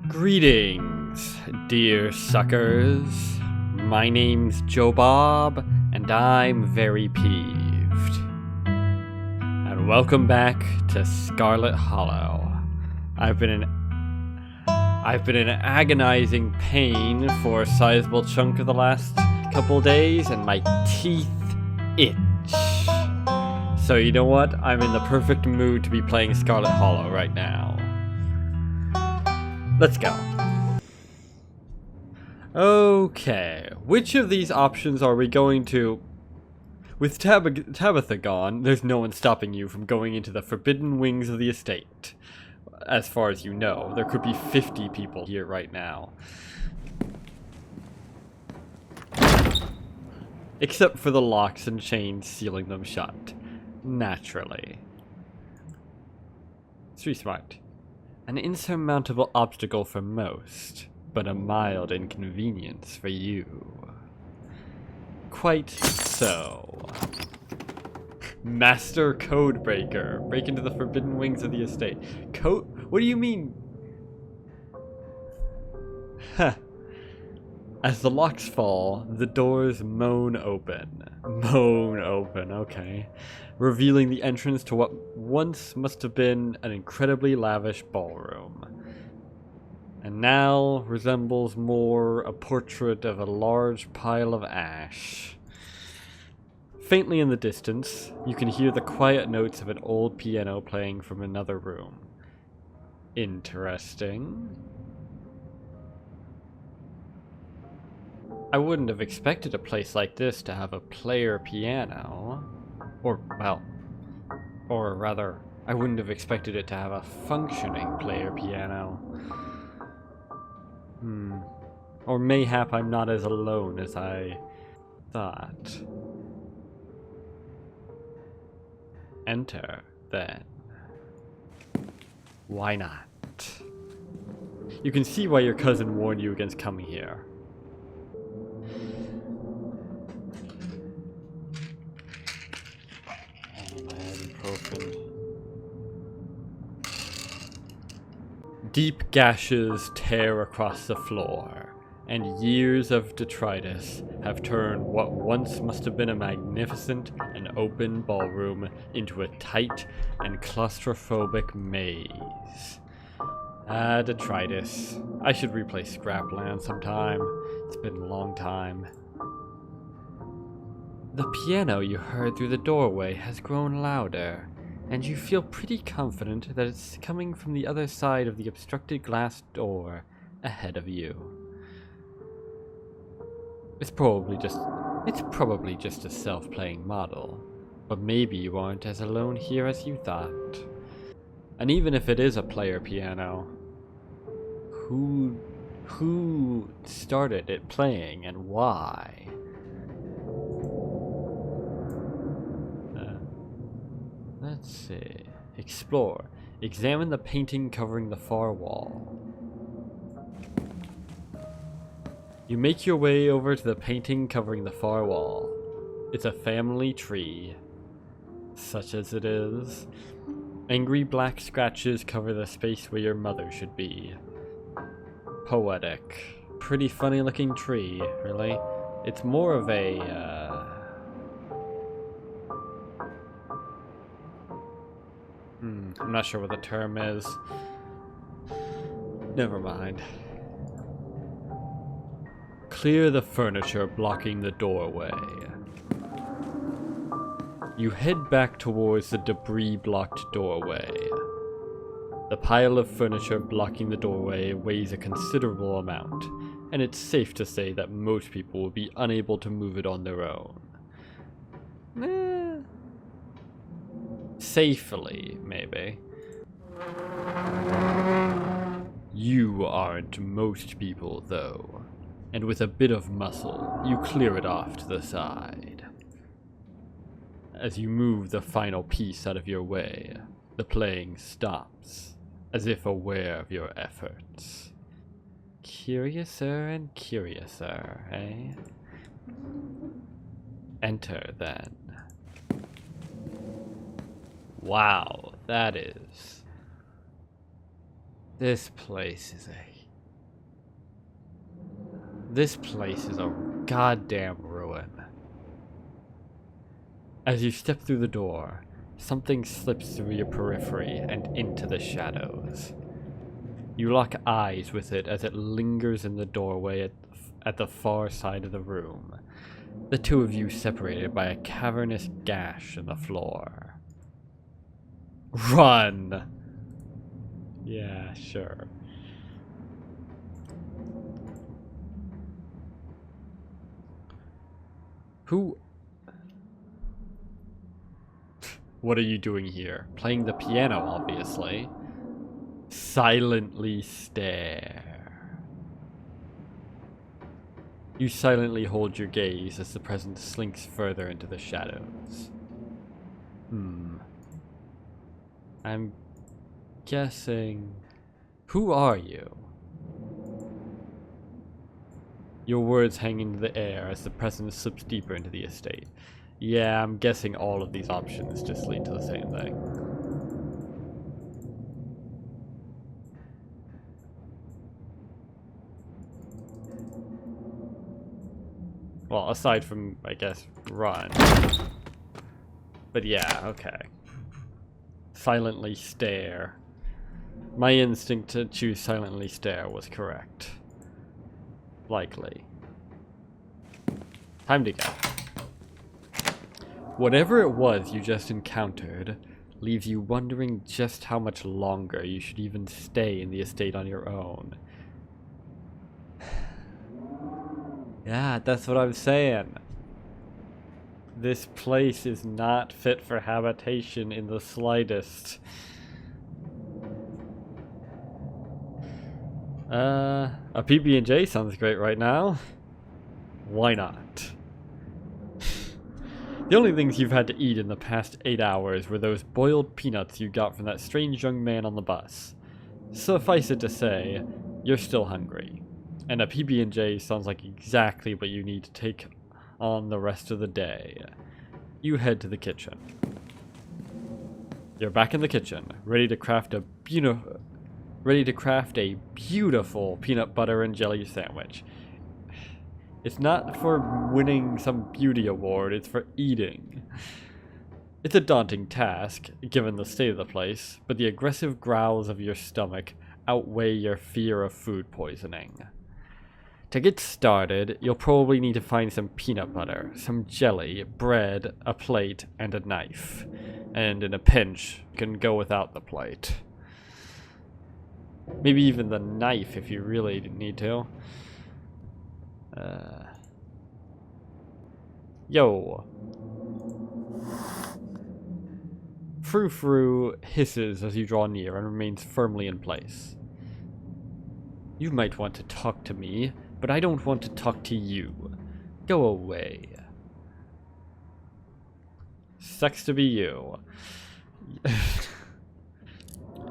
Greetings, dear suckers. My name's Joe Bob, and I'm very peeved. And welcome back to Scarlet Hollow. I've been in agonizing pain for a sizable chunk of the last couple days, and my teeth itch. So you know what? I'm in the perfect mood to be playing Scarlet Hollow right now. Let's go. Okay, which of these options are we going to... With Tabitha gone, there's no one stopping you from going into the forbidden wings of the estate. As far as you know, there could be 50 people here right now. Except for the locks and chains sealing them shut. Naturally. Street smart. An insurmountable obstacle for most, but a mild inconvenience for you. Quite so. Master Codebreaker. Break into the forbidden wings of the estate. What do you mean? Huh. As the locks fall, the doors moan open. Moan open, okay. Revealing the entrance to what once must have been an incredibly lavish ballroom. And now resembles more a portrait of a large pile of ash. Faintly in the distance, you can hear the quiet notes of an old piano playing from another room. Interesting. I wouldn't have expected a place like this to have a player piano. Or rather, I wouldn't have expected it to have a functioning player piano. Or mayhap I'm not as alone as I thought. Enter, then. Why not? You can see why your cousin warned you against coming here. Deep gashes tear across the floor, and years of detritus have turned what once must have been a magnificent and open ballroom into a tight and claustrophobic maze. Detritus. I should replay Scrapland sometime. It's been a long time. The piano you heard through the doorway has grown louder, and you feel pretty confident that it's coming from the other side of the obstructed glass door ahead of you. It's probably just a self-playing model, but maybe you aren't as alone here as you thought. And even if it is a player piano, who started it playing and why? Let's see. Explore. Examine the painting covering the far wall. You make your way over to the painting covering the far wall. It's a family tree. Such as it is. Angry black scratches cover the space where your mother should be. Poetic. Pretty funny looking tree, really. It's more of a, I'm not sure what the term is. Never mind. Clear the furniture blocking the doorway. You head back towards the debris-blocked doorway. The pile of furniture blocking the doorway weighs a considerable amount, and it's safe to say that most people will be unable to move it on their own. Safely, maybe. You aren't most people, though, and with a bit of muscle, you clear it off to the side. As you move the final piece out of your way, the playing stops, as if aware of your efforts. Curiouser and curiouser, eh? Enter, then. Wow, that is... This place is a This place is a goddamn ruin. As you step through the door, something slips through your periphery and into the shadows. You lock eyes with it as it lingers in the doorway at the far side of the room, the two of you separated by a cavernous gash in the floor. Run! Yeah, sure. Who... What are you doing here? Playing the piano, obviously. Silently stare. You silently hold your gaze as the presence slinks further into the shadows. I'm guessing... Who are you? Your words hang into the air as the presence slips deeper into the estate. Yeah, I'm guessing all of these options just lead to the same thing. Well, aside from, I guess, run. But yeah, okay. Silently stare. My instinct to choose silently stare was correct. Likely. Time to go. Whatever it was you just encountered leaves you wondering just how much longer you should even stay in the estate on your own. Yeah, that's what I'm saying. This place is not fit for habitation in the slightest. A PB&J sounds great right now. Why not? The only things you've had to eat in the past 8 hours were those boiled peanuts you got from that strange young man on the bus. Suffice it to say, you're still hungry. And a PB&J sounds like exactly what you need to take on the rest of the day. You head to the kitchen. You're back in the kitchen, ready to craft a beautiful peanut butter and jelly sandwich. It's not for winning some beauty award, it's for eating. It's a daunting task, given the state of the place, but the aggressive growls of your stomach outweigh your fear of food poisoning. To get started, you'll probably need to find some peanut butter, some jelly, bread, a plate, and a knife. And in a pinch, you can go without the plate. Maybe even the knife if you really need to. Yo. Frou-Frou hisses as you draw near and remains firmly in place. You might want to talk to me, but I don't want to talk to you. Go away. Sucks to be you.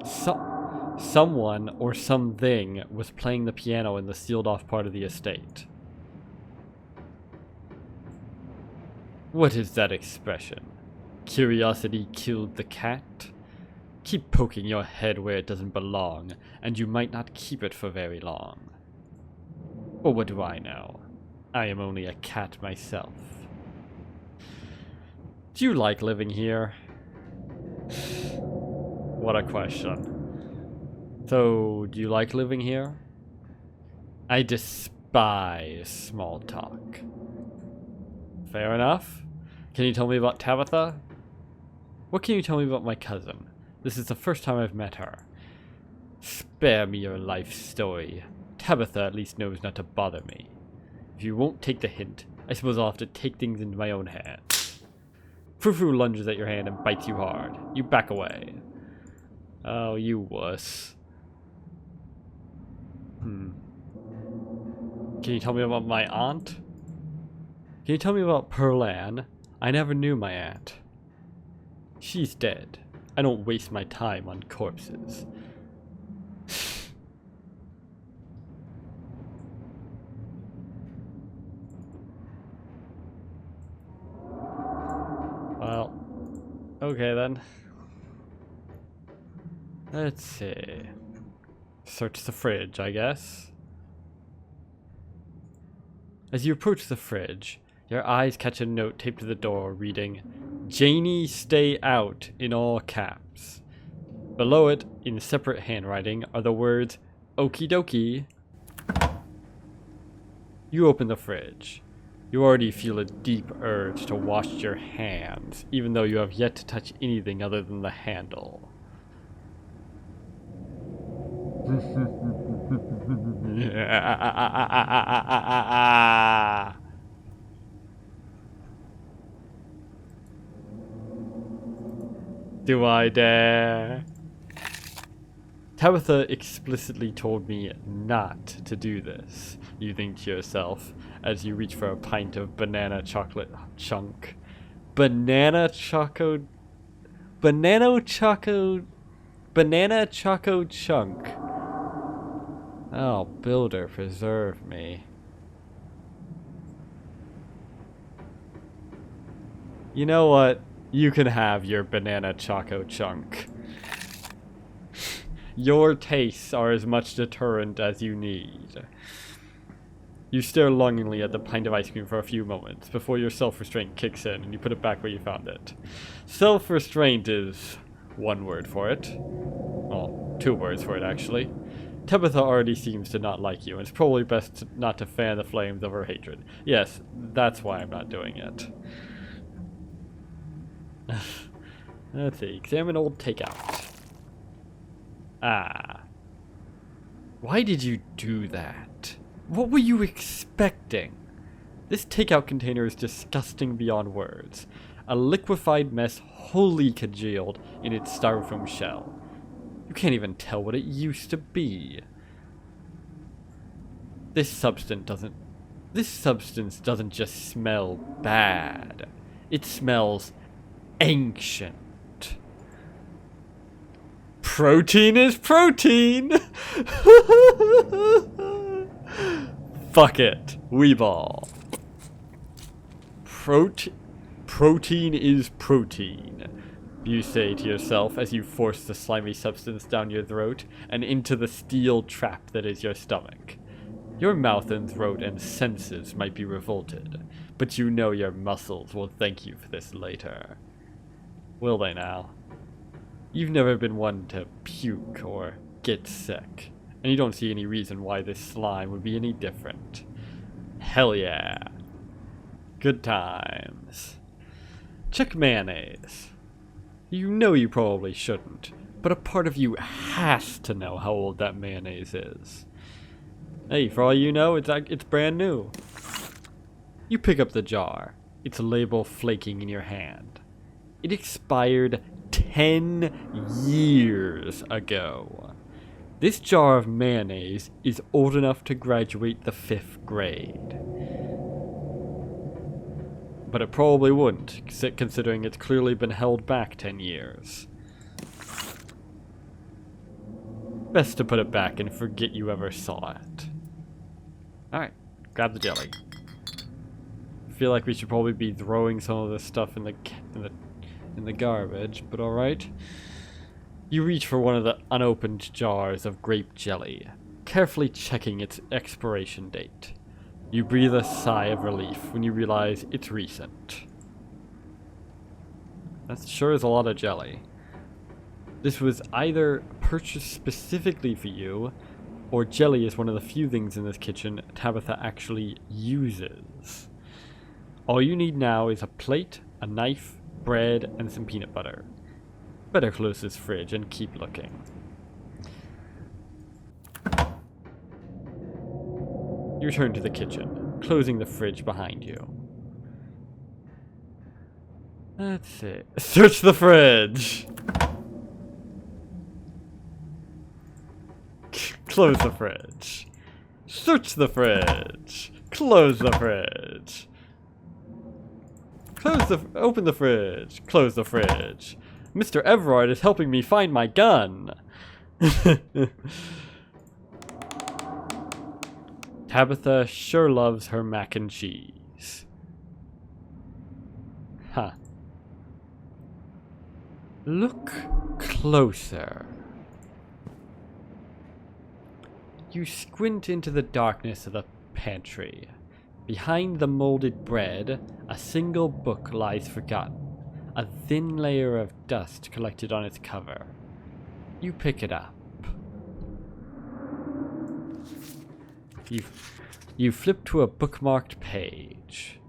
Someone or something was playing the piano in the sealed-off part of the estate. What is that expression? Curiosity killed the cat? Keep poking your head where it doesn't belong, and you might not keep it for very long. Or what do I know? I am only a cat myself. Do you like living here? What a question. So, do you like living here? I despise small talk. Fair enough. Can you tell me about Tabitha? What can you tell me about my cousin? This is the first time I've met her. Spare me your life story. Tabitha at least knows not to bother me. If you won't take the hint, I suppose I'll have to take things into my own hands. Frou-Frou lunges at your hand and bites you hard. You back away. Oh, you wuss. Can you tell me about my aunt? Can you tell me about Pearl Ann? I never knew my aunt. She's dead. I don't waste my time on corpses. Well, okay then. Let's see. Search the fridge, I guess. As you approach the fridge, your eyes catch a note taped to the door reading, "Janie, stay out," in all caps. Below it, in separate handwriting, are the words, "Okie dokie." You open the fridge. You already feel a deep urge to wash your hands, even though you have yet to touch anything other than the handle. Do I dare? Tabitha explicitly told me not to do this, you think to yourself, as you reach for a pint of banana chocolate chunk. Banana choco chunk. Oh, builder, preserve me. You know what? You can have your banana choco chunk. Your tastes are as much deterrent as you need. You stare longingly at the pint of ice cream for a few moments before your self-restraint kicks in and you put it back where you found it. Self-restraint is one word for it. Well, two words for it, actually. Tabitha already seems to not like you, and it's probably best not to fan the flames of her hatred. Yes, that's why I'm not doing it. Let's see. Examine old takeout. Ah. Why did you do that? What were you expecting? This takeout container is disgusting beyond words. A liquefied mess wholly congealed in its styrofoam shell. You can't even tell what it used to be. This substance doesn't just smell bad. It smells ancient. Protein is protein! Fuck it. Weeball. Protein is protein, you say to yourself as you force the slimy substance down your throat and into the steel trap that is your stomach. Your mouth and throat and senses might be revolted, but you know your muscles will thank you for this later. Will they now? You've never been one to puke or get sick, and you don't see any reason why this slime would be any different. Hell yeah. Good times. Check mayonnaise. You know you probably shouldn't, but a part of you has to know how old that mayonnaise is. Hey, for all you know, it's brand new. You pick up the jar, its label flaking in your hand. It expired 10 years ago. This jar of mayonnaise is old enough to graduate the 5th grade. But it probably wouldn't, considering it's clearly been held back 10 years. Best to put it back and forget you ever saw it. Alright, grab the jelly. I feel like we should probably be throwing some of this stuff in the garbage, but alright. You reach for one of the unopened jars of grape jelly, carefully checking its expiration date. You breathe a sigh of relief when you realize it's recent. That sure is a lot of jelly. This was either purchased specifically for you, or jelly is one of the few things in this kitchen Tabitha actually uses. All you need now is a plate, a knife, bread, and some peanut butter. Better close this fridge and keep looking. You return to the kitchen, closing the fridge behind you. Let's see. Search the fridge! Close the fridge. Search the fridge. Close the fridge. Open the fridge. Close the fridge. Mr. Everard is helping me find my gun. Tabitha sure loves her mac and cheese. Huh. Look closer. You squint into the darkness of the pantry. Behind the molded bread, a single book lies forgotten, a thin layer of dust collected on its cover. You pick it up. You flip to a bookmarked page.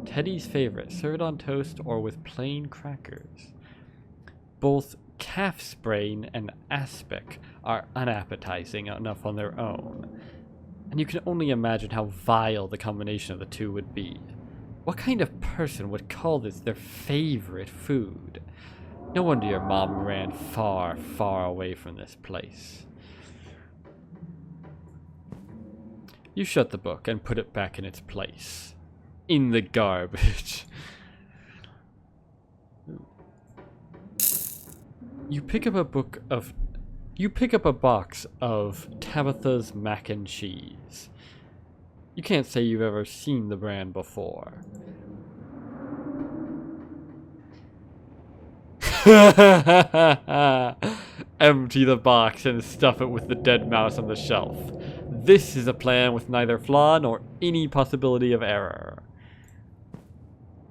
Teddy's favorite, served on toast or with plain crackers. Both calf's brain and aspic are unappetizing enough on their own, and you can only imagine how vile the combination of the two would be. What kind of person would call this their favorite food? No wonder your mom ran far, far away from this place. You shut the book and put it back in its place. In the garbage. You pick up a box of Tabitha's mac and cheese. You can't say you've ever seen the brand before. Empty the box and stuff it with the dead mouse on the shelf. This is a plan with neither flaw nor any possibility of error.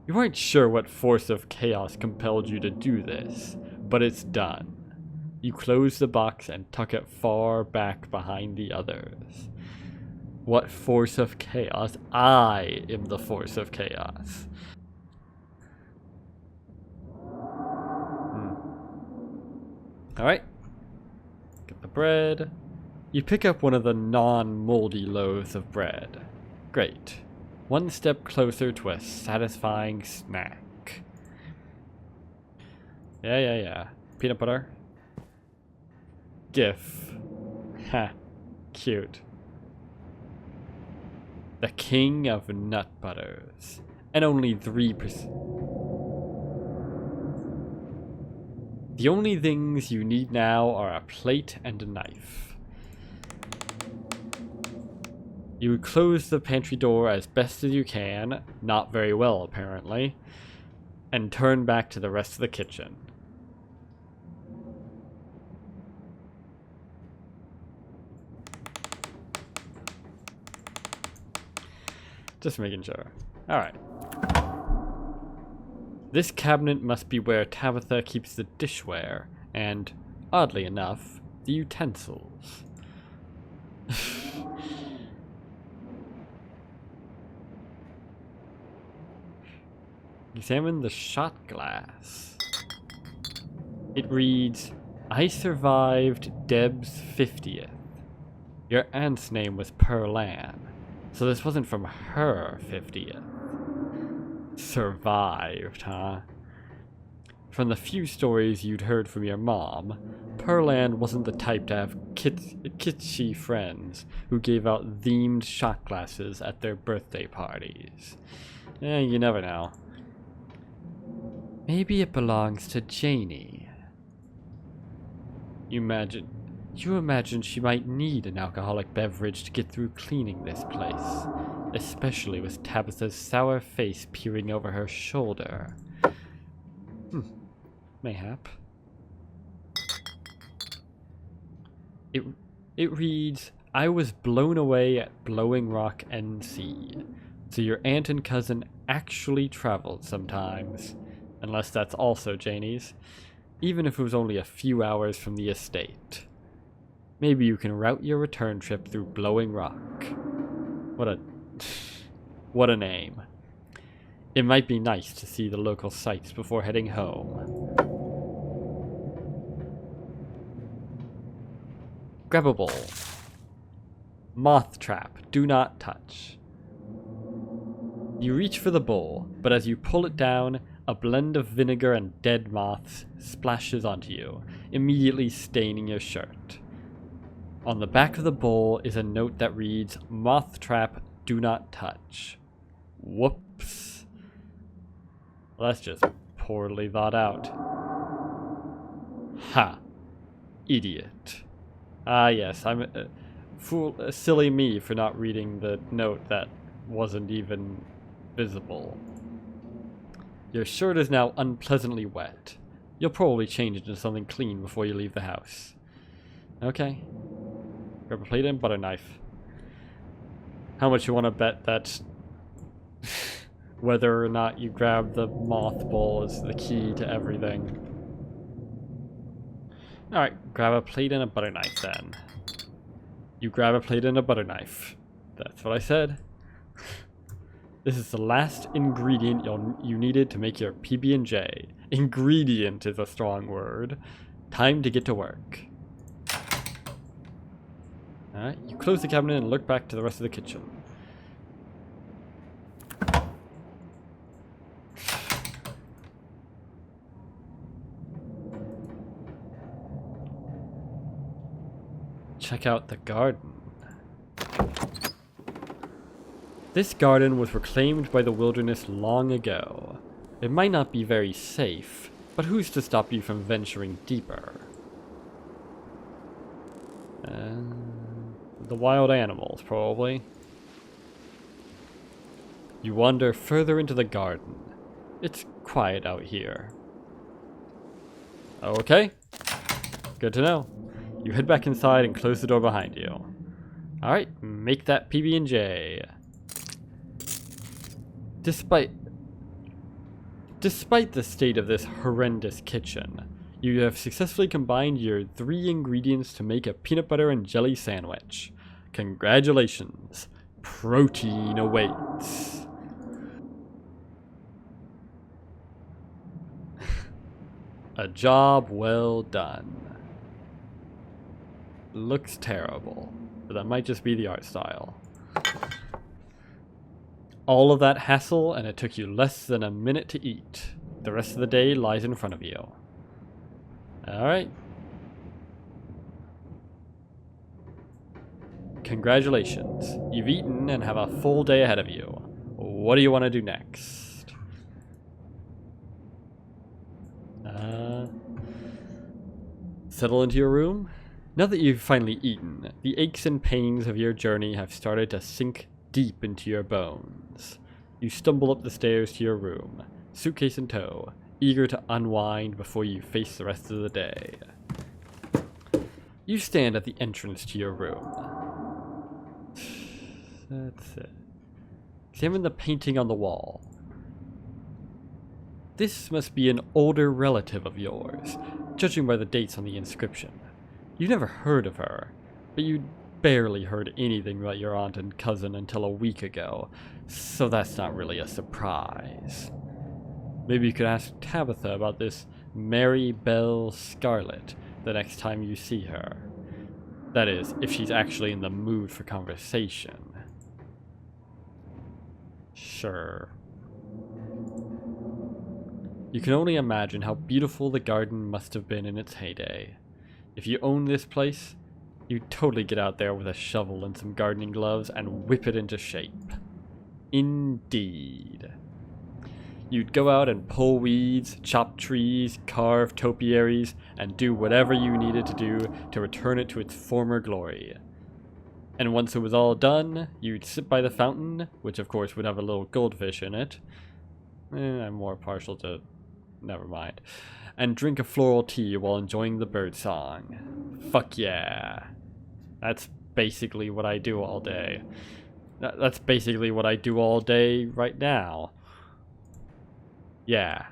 You weren't sure what force of chaos compelled you to do this, but it's done. You close the box and tuck it far back behind the others. What force of chaos? I am the force of chaos. Alright. Get the bread. You pick up one of the non-moldy loaves of bread. Great. One step closer to a satisfying snack. Yeah. Peanut butter. GIF. Ha. Cute. The king of nut butters. And only 3%. The only things you need now are a plate and a knife. You close the pantry door as best as you can, not very well apparently, and turn back to the rest of the kitchen. Just making sure. Alright. This cabinet must be where Tabitha keeps the dishware, and, oddly enough, the utensils. Examine the shot glass. It reads, I survived Deb's 50th. Your aunt's name was Pearlan, so this wasn't from her 50th. Survived, huh? From the few stories you'd heard from your mom, Pearlan wasn't the type to have kitschy friends who gave out themed shot glasses at their birthday parties. You never know. Maybe it belongs to Janie. You imagine she might need an alcoholic beverage to get through cleaning this place, especially with Tabitha's sour face peering over her shoulder. Mayhap. It reads, I was blown away at Blowing Rock, NC. So your aunt and cousin actually traveled sometimes. Unless that's also Janie's. Even if it was only a few hours from the estate. Maybe you can route your return trip through Blowing Rock. What a name. It might be nice to see the local sights before heading home. Grab a bowl. Moth trap. Do not touch. You reach for the bowl, but as you pull it down, a blend of vinegar and dead moths splashes onto you, immediately staining your shirt. On the back of the bowl is a note that reads, Moth trap, do not touch. Whoops. Well, that's just poorly thought out. Ha. Idiot. Ah, yes, I'm silly me for not reading the note that wasn't even visible. Your shirt is now unpleasantly wet. You'll probably change it into something clean before you leave the house. Okay. Grab a plate and butter knife. How much you want to bet that whether or not you grab the mothball is the key to everything? Alright, grab a plate and a butter knife then. You grab a plate and a butter knife. That's what I said. This is the last ingredient you needed to make your PB&J. Ingredient is a strong word. Time to get to work. Alright, you close the cabinet and look back to the rest of the kitchen. Check out the garden. This garden was reclaimed by the wilderness long ago. It might not be very safe, but who's to stop you from venturing deeper? The wild animals, probably. You wander further into the garden. It's quiet out here. Okay. Good to know. You head back inside and close the door behind you. Alright, make that PB&J. Despite the state of this horrendous kitchen, you have successfully combined your 3 ingredients to make a peanut butter and jelly sandwich. Congratulations. Protein awaits. A job well done. Looks terrible, but that might just be the art style. All of that hassle, and it took you less than a minute to eat. The rest of the day lies in front of you. Alright. Congratulations. You've eaten and have a full day ahead of you. What do you want to do next? Settle into your room? Now that you've finally eaten, the aches and pains of your journey have started to sink deep into your bones. You stumble up the stairs to your room, suitcase in tow, eager to unwind before you face the rest of the day. You stand at the entrance to your room. That's it. Examine the painting on the wall. This must be an older relative of yours, judging by the dates on the inscription. You never heard of her, but you barely heard anything about your aunt and cousin until a week ago, so that's not really a surprise. Maybe you could ask Tabitha about this Mary Belle Scarlet the next time you see her. That is, if she's actually in the mood for conversation. Sure. You can only imagine how beautiful the garden must have been in its heyday. If you own this place, you'd totally get out there with a shovel and some gardening gloves and whip it into shape. Indeed. You'd go out and pull weeds, chop trees, carve topiaries, and do whatever you needed to do to return it to its former glory. And once it was all done, you'd sit by the fountain, which of course would have a little goldfish in it. I'm more partial to... never mind. And drink a floral tea while enjoying the birdsong. Fuck yeah. That's basically what I do all day. That's basically what I do all day right now. Yeah,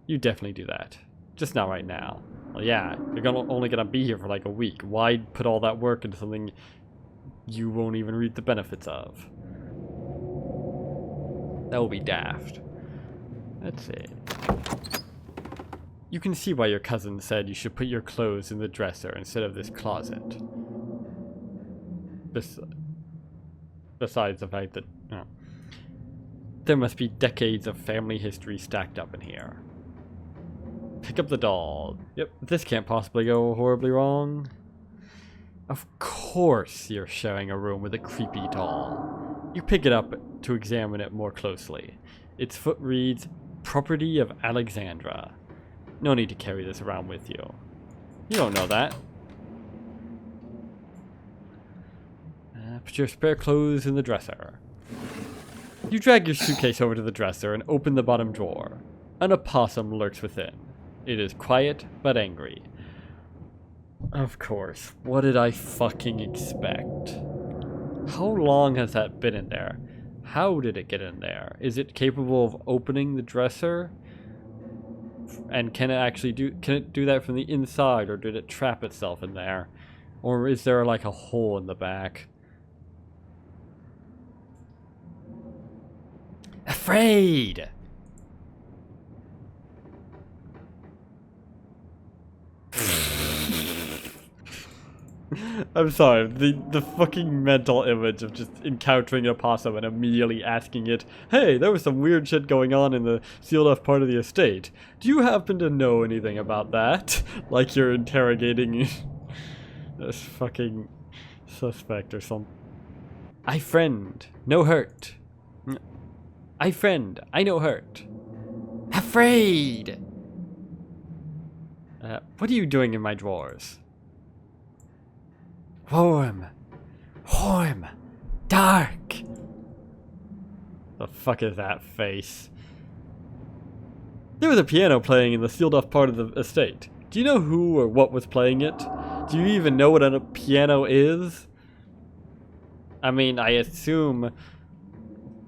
you definitely do that. Just not right now. Well, yeah, you're only gonna be here for like a week. Why put all that work into something you won't even reap the benefits of? That will be daft. Let's see. You can see why your cousin said you should put your clothes in the dresser instead of this closet. Besides the fact that... oh, there must be decades of family history stacked up in here. Pick up the doll. Yep, this can't possibly go horribly wrong. Of course you're sharing a room with a creepy doll. You pick it up to examine it more closely. Its foot reads, "Property of Alexandra." No need to carry this around with you. You don't know that. Put your spare clothes in the dresser. You drag your suitcase over to the dresser and open the bottom drawer. An opossum lurks within. It is quiet but angry. Of course. What did I fucking expect? How long has that been in there? How did it get in there? Is it capable of opening the dresser? And can it do that from the inside, or did it trap itself in there? Or is there like a hole in the back? Afraid! I'm sorry, the fucking mental image of just encountering a possum and immediately asking it, hey, there was some weird shit going on in the sealed off part of the estate. Do you happen to know anything about that? Like you're interrogating this fucking suspect or something. I friend, no hurt. I friend, I no hurt. Afraid! What are you doing in my drawers? Warm, dark. The fuck is that face? There was a piano playing in the sealed off part of the estate. Do you know who or what was playing it? Do you even know what a piano is? I mean, I assume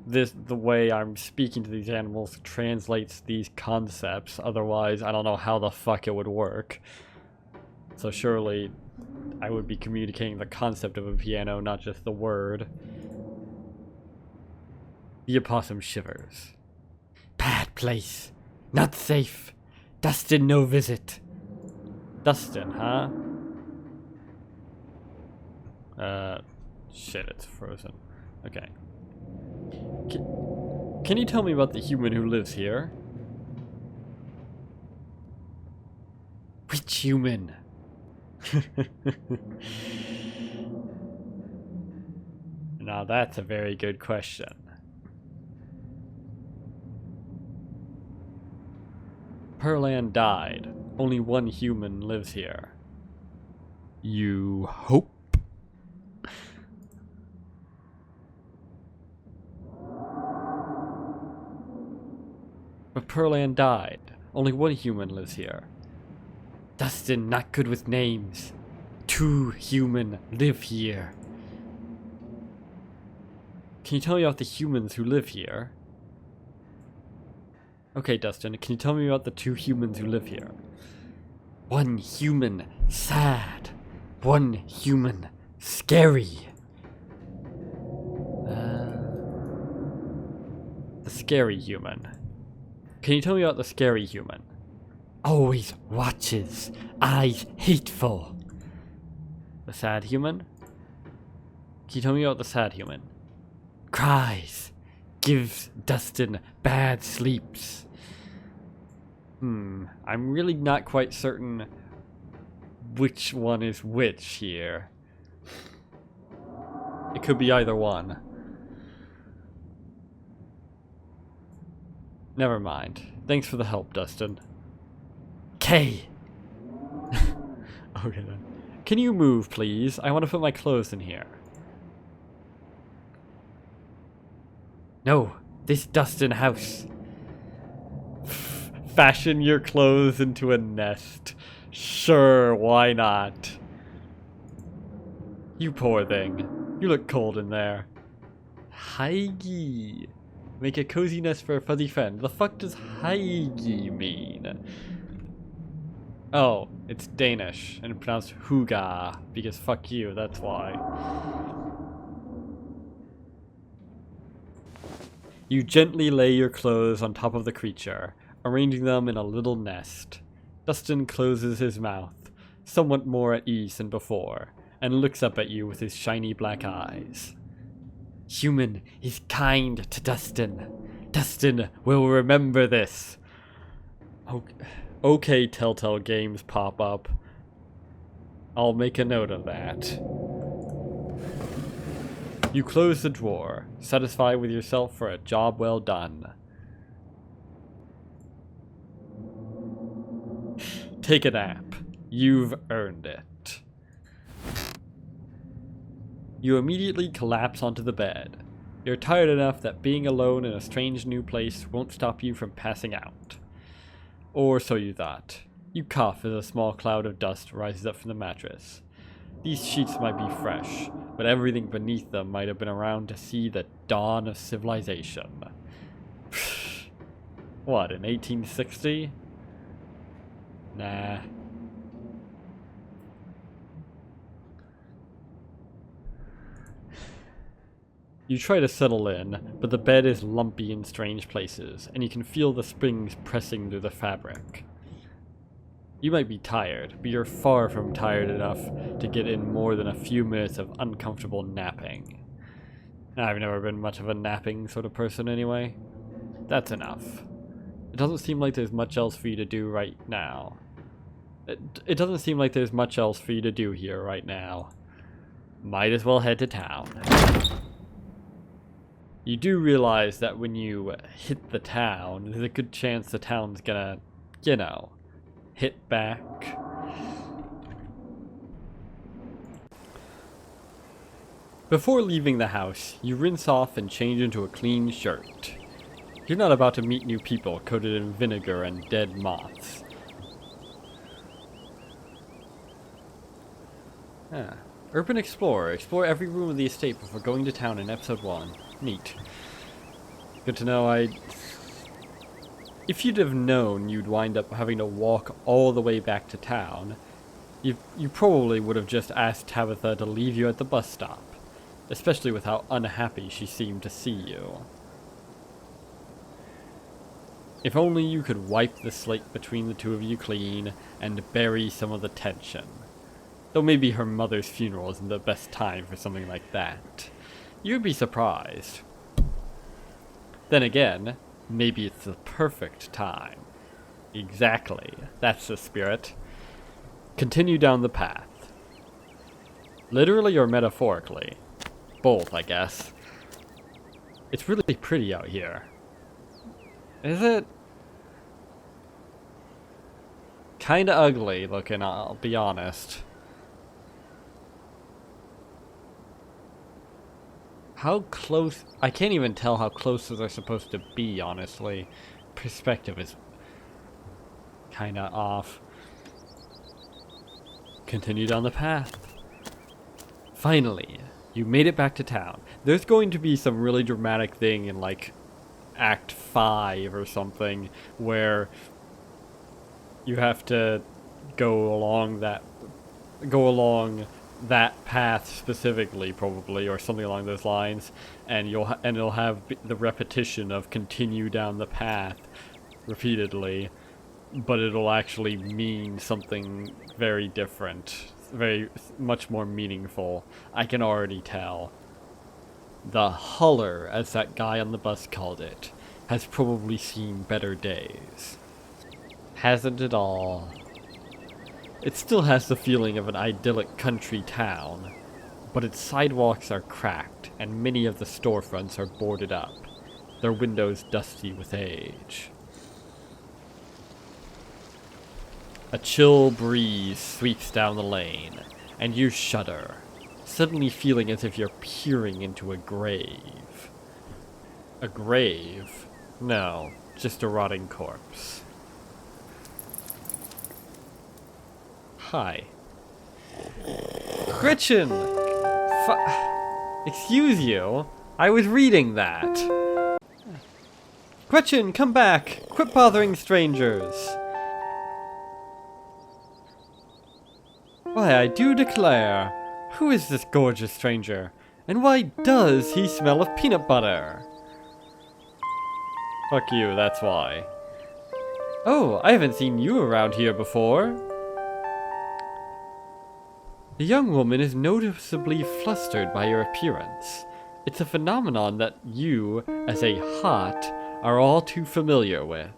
the way I'm speaking to these animals translates these concepts. Otherwise, I don't know how the fuck it would work. So surely I would be communicating the concept of a piano, not just the word. The opossum shivers. Bad place. Not safe. Dustin no visit. Dustin, huh? Shit, it's frozen. Okay. Can you tell me about the human who lives here? Which human? Now that's a very good question. Perlan died. Only one human lives here. You hope? But Perlan died. Only one human lives here. Dustin not good with names. 2 human live here. Can you tell me about the humans who live here? Okay, Dustin, can you tell me about the 2 humans who live here? 1 human sad. 1 human scary. The scary human. Can you tell me about the scary human? Always watches. Eyes hateful. The sad human? Can you tell me about the sad human? Cries. Gives Dustin bad sleeps. I'm really not quite certain which one is which here. It could be either one. Never mind. Thanks for the help, Dustin. K. Okay then. Can you move, please? I want to put my clothes in here. No, this Dustin house. Fashion your clothes into a nest. Sure, why not? You poor thing. You look cold in there. Hygge. Make a cozy nest for a fuzzy friend. The fuck does Hygge mean? Oh, it's Danish and pronounced Huga because fuck you, that's why. You gently lay your clothes on top of the creature, arranging them in a little nest. Dustin closes his mouth, somewhat more at ease than before, and looks up at you with his shiny black eyes. Human is kind to Dustin. Dustin will remember this. Okay, Telltale Games pop up. I'll make a note of that. You close the drawer, satisfied with yourself for a job well done. Take a nap. You've earned it. You immediately collapse onto the bed. You're tired enough that being alone in a strange new place won't stop you from passing out. Or so you thought. You cough as a small cloud of dust rises up from the mattress. These sheets might be fresh, but everything beneath them might have been around to see the dawn of civilization. What, in 1860? Nah. You try to settle in, but the bed is lumpy in strange places, and you can feel the springs pressing through the fabric. You might be tired, but you're far from tired enough to get in more than a few minutes of uncomfortable napping. I've never been much of a napping sort of person anyway. That's enough. It doesn't seem like there's much else for you to do right now. It doesn't seem like there's much else for you to do here right now. Might as well head to town. You do realize that when you hit the town, there's a good chance the town's gonna, you know, hit back. Before leaving the house, you rinse off and change into a clean shirt. You're not about to meet new people coated in vinegar and dead moths. Urban Explorer. Explore every room of the estate before going to town in episode 1. Neat. Good to know. If you'd have known you'd wind up having to walk all the way back to town, you probably would have just asked Tabitha to leave you at the bus stop, especially with how unhappy she seemed to see you. If only you could wipe the slate between the two of you clean and bury some of the tension. Though maybe her mother's funeral isn't the best time for something like that. You'd be surprised. Then again, maybe it's the perfect time. Exactly. That's the spirit. Continue down the path. Literally or metaphorically? Both, I guess. It's really pretty out here. Is it? Kinda ugly looking, I'll be honest. How close? I can't even tell how close they're supposed to be, honestly. Perspective is kinda off. Continue down the path. Finally, you made it back to town. There's going to be some really dramatic thing in like Act 5 or something where you have to go along that path specifically, probably, or something along those lines, and it'll have the repetition of continue down the path repeatedly, but it'll actually mean something very different, very much more meaningful. I can already tell. The Huller, as that guy on the bus called it, has probably seen better days. Hasn't it all? It still has the feeling of an idyllic country town, but its sidewalks are cracked and many of the storefronts are boarded up, their windows dusty with age. A chill breeze sweeps down the lane, and you shudder, suddenly feeling as if you're peering into a grave. A grave? No, just a rotting corpse. Hi. Gretchen! Excuse you? I was reading that. Gretchen, come back! Quit bothering strangers! Why, I do declare, who is this gorgeous stranger? And why does he smell of peanut butter? Fuck you, that's why. Oh, I haven't seen you around here before. The young woman is noticeably flustered by your appearance. It's a phenomenon that you, as a hot, are all too familiar with.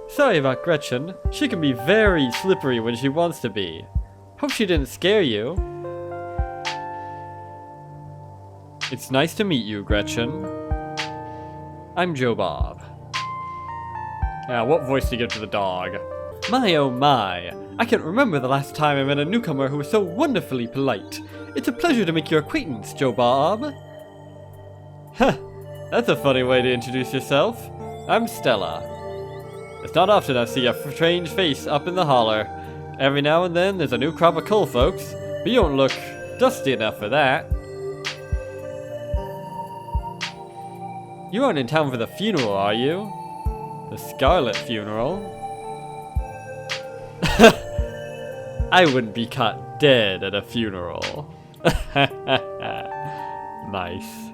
Sorry about Gretchen. She can be very slippery when she wants to be. Hope she didn't scare you. It's nice to meet you, Gretchen. I'm Joe Bob. Now, what voice do you give to the dog? My oh my, I can't remember the last time I met a newcomer who was so wonderfully polite. It's a pleasure to make your acquaintance, Joe Bob. Huh, that's a funny way to introduce yourself. I'm Stella. It's not often I see a strange face up in the holler. Every now and then there's a new crop of coal folks, but you don't look dusty enough for that. You aren't in town for the funeral, are you? The Scarlet funeral? I wouldn't be caught dead at a funeral. Nice.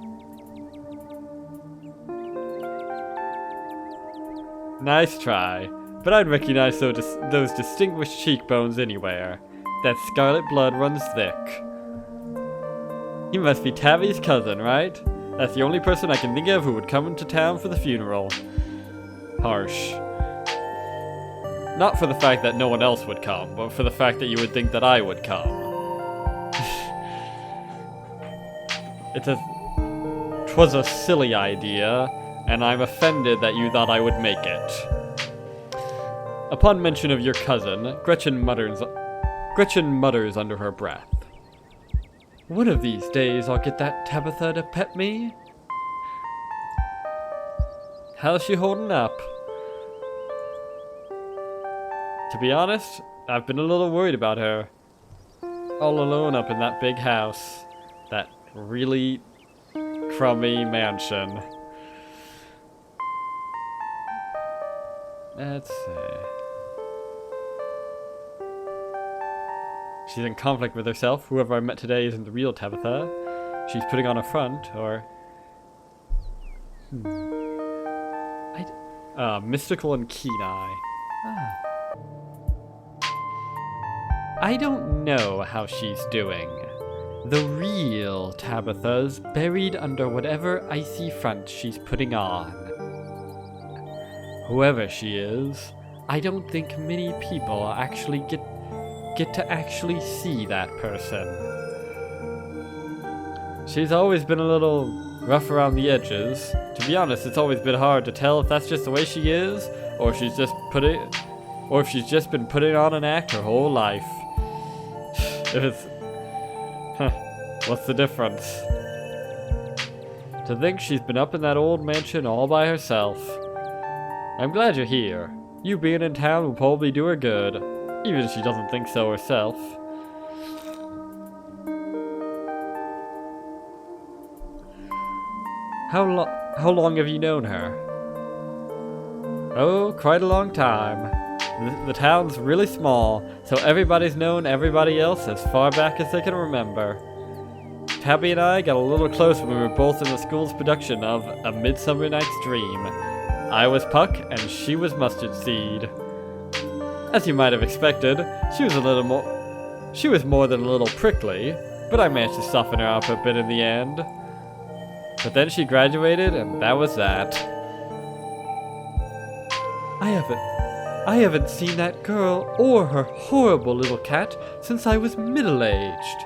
Nice try, but I'd recognize those distinguished cheekbones anywhere. That scarlet blood runs thick. He must be Tavi's cousin, right? That's the only person I can think of who would come into town for the funeral. Harsh. Not for the fact that no one else would come, but for the fact that you would think that I would come. Twas a silly idea, and I'm offended that you thought I would make it. Upon mention of your cousin, Gretchen mutters under her breath. One of these days I'll get that Tabitha to pet me. How's she holding up? To be honest, I've been a little worried about her. All alone up in that big house. That really crummy mansion. Let's see. She's in conflict with herself. Whoever I met today isn't the real Tabitha. She's putting on a front, or... mystical and keen-eye. I don't know how she's doing. The real Tabitha's buried under whatever icy front she's putting on. Whoever she is, I don't think many people actually get to actually see that person. She's always been a little rough around the edges. To be honest, it's always been hard to tell if that's just the way she is, or if she's just been putting on an act her whole life. If it's... what's the difference? To think she's been up in that old mansion all by herself. I'm glad you're here. You being in town will probably do her good, even if she doesn't think so herself. How long have you known her? Oh, quite a long time. The town's really small, so everybody's known everybody else as far back as they can remember. Tabby and I got a little close when we were both in the school's production of A Midsummer Night's Dream. I was Puck, and she was Mustard Seed. As you might have expected, she was more than a little prickly, but I managed to soften her up a bit in the end. But then she graduated, and that was that. I haven't seen that girl or her horrible little cat since I was middle-aged.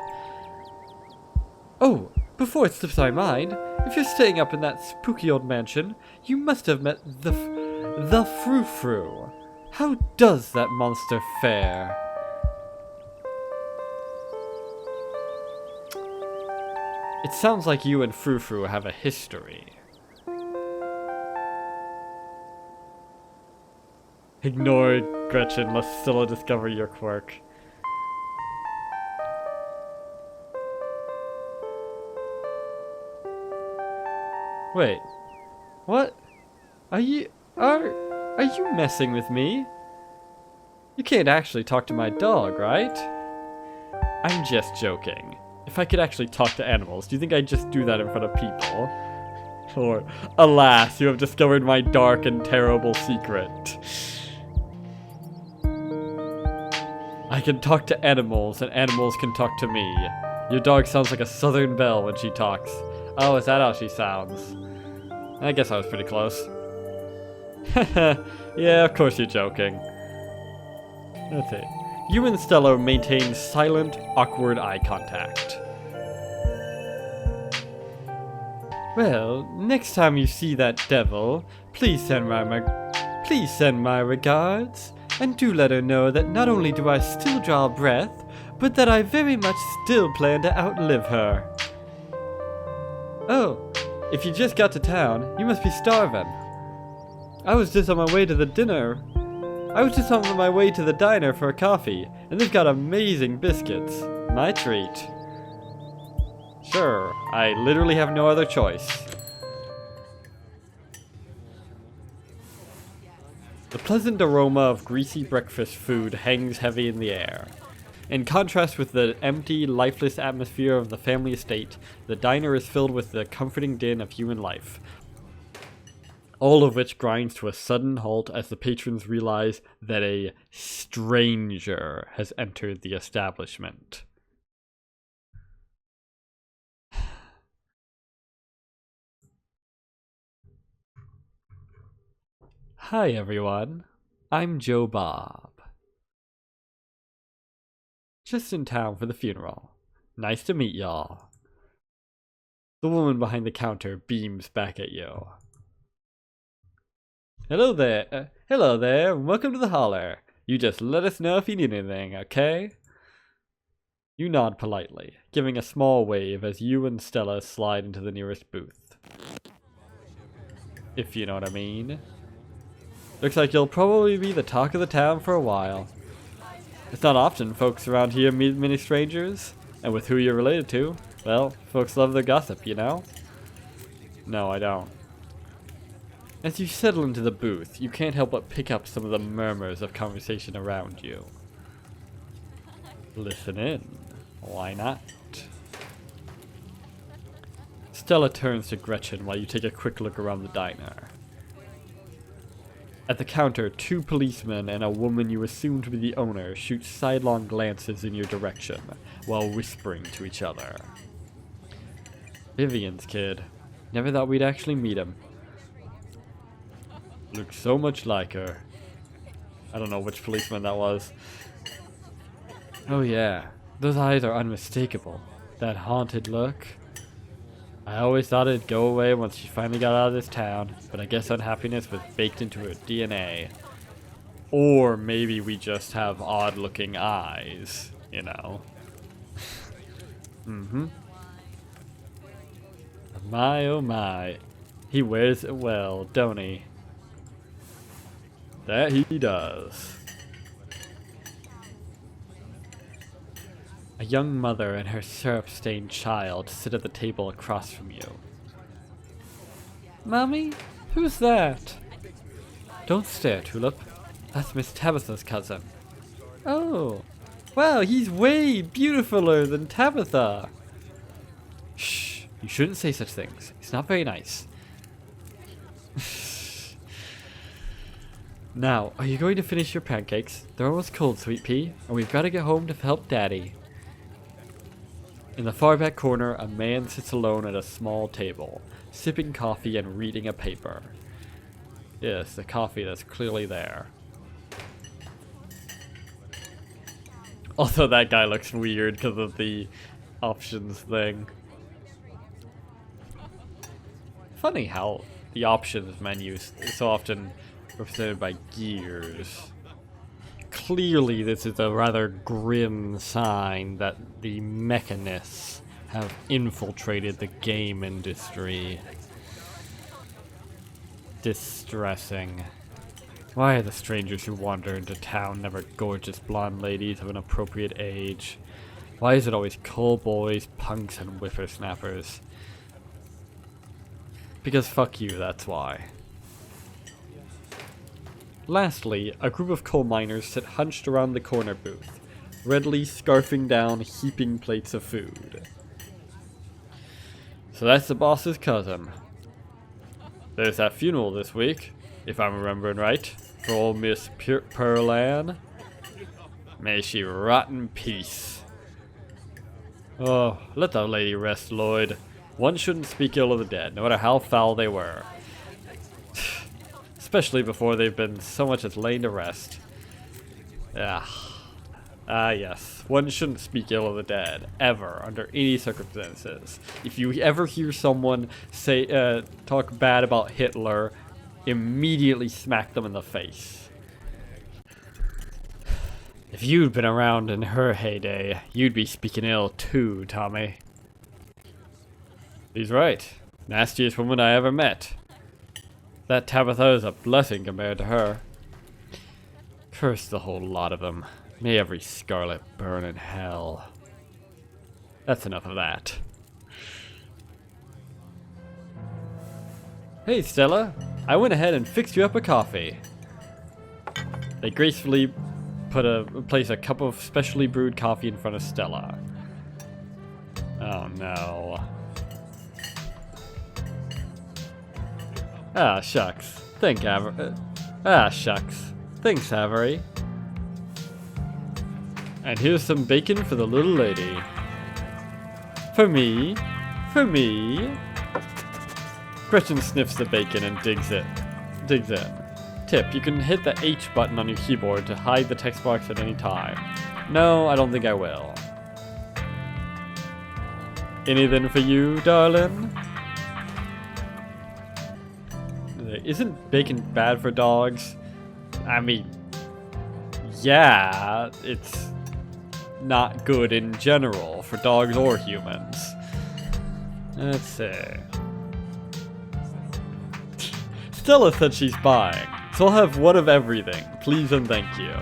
Oh, before it slips my mind, if you're staying up in that spooky old mansion, you must have met the Frou-Frou. How does that monster fare? It sounds like you and Frou-Frou have a history. Ignore Gretchen, lest Scylla discover your quirk. Wait, what? Are you messing with me? You can't actually talk to my dog, right? I'm just joking. If I could actually talk to animals, do you think I'd just do that in front of people? Or, alas, you have discovered my dark and terrible secret. I can talk to animals, and animals can talk to me. Your dog sounds like a southern belle when she talks. Oh, is that how she sounds? I guess I was pretty close. Yeah, of course you're joking. Let's see. You and Stella maintain silent, awkward eye contact. Well, next time you see that devil, please send my regards, and do let her know that not only do I still draw breath, but that I very much still plan to outlive her. Oh, if you just got to town, you must be starving. I was just on my way to the dinner. I was just on my way to the diner for a coffee, and they've got amazing biscuits. My treat. Sure, I literally have no other choice. The pleasant aroma of greasy breakfast food hangs heavy in the air. In contrast with the empty, lifeless atmosphere of the family estate, the diner is filled with the comforting din of human life. All of which grinds to a sudden halt as the patrons realize that a stranger has entered the establishment. Hi everyone, I'm Joe Bob. Just in town for the funeral. Nice to meet y'all. The woman behind the counter beams back at you. Hello there, welcome to the holler. You just let us know if you need anything, okay? You nod politely, giving a small wave as you and Stella slide into the nearest booth. If you know what I mean. Looks like you'll probably be the talk of the town for a while. It's not often folks around here meet many strangers, and with who you're related to, well, folks love their gossip, you know? No, I don't. As you settle into the booth, you can't help but pick up some of the murmurs of conversation around you. Listen in. Why not? Stella turns to Gretchen while you take a quick look around the diner. At the counter, 2 policemen and a woman you assume to be the owner shoot sidelong glances in your direction while whispering to each other. Vivian's kid. Never thought we'd actually meet him. Looks so much like her. I don't know which policeman that was. Oh yeah, those eyes are unmistakable. That haunted look. I always thought it'd go away once she finally got out of this town, but I guess unhappiness was baked into her DNA. Or maybe we just have odd-looking eyes, you know. My oh my, he wears it well, don't he? That he does. A young mother and her syrup-stained child sit at the table across from you. Mommy? Who's that? Don't stare, Tulip. That's Miss Tabitha's cousin. Oh. Wow, he's way beautifuler than Tabitha. Shh. You shouldn't say such things. It's not very nice. Now, are you going to finish your pancakes? They're almost cold, Sweet Pea, and we've got to get home to help Daddy. In the far back corner, a man sits alone at a small table, sipping coffee and reading a paper. Yes, the coffee that's clearly there. Also, that guy looks weird because of the options thing. Funny how the options menu is so often represented by gears. Clearly, this is a rather grim sign that the mechanists have infiltrated the game industry. Distressing. Why are the strangers who wander into town never gorgeous blonde ladies of an appropriate age? Why is it always coal boys, punks, and whippersnappers? Because fuck you, that's why. Lastly, a group of coal miners sit hunched around the corner booth, readily scarfing down heaping plates of food. So that's the boss's cousin. There's that funeral this week, if I'm remembering right, for old Miss Pearl Ann. May she rot in peace. Oh, let the lady rest, Lloyd. One shouldn't speak ill of the dead, no matter how foul they were. Especially before they've been so much as laid to rest. Yes. One shouldn't speak ill of the dead, ever, under any circumstances. If you ever hear someone say, talk bad about Hitler, immediately smack them in the face. If you'd been around in her heyday, you'd be speaking ill too, Tommy. He's right. Nastiest woman I ever met. That Tabitha is a blessing compared to her. Curse the whole lot of them. May every Scarlet burn in hell. That's enough of that. Hey Stella, I went ahead and fixed you up a coffee. They gracefully place a cup of specially brewed coffee in front of Stella. Oh no. Ah, shucks. Thanks, Avery. And here's some bacon for the little lady. For me. Gretchen sniffs the bacon and digs in. Tip, you can hit the H button on your keyboard to hide the text box at any time. No, I don't think I will. Anything for you, darling? Isn't bacon bad for dogs? I mean, yeah, it's not good in general for dogs or humans. Let's see. Stella said she's buying, so I'll have one of everything, please and thank you.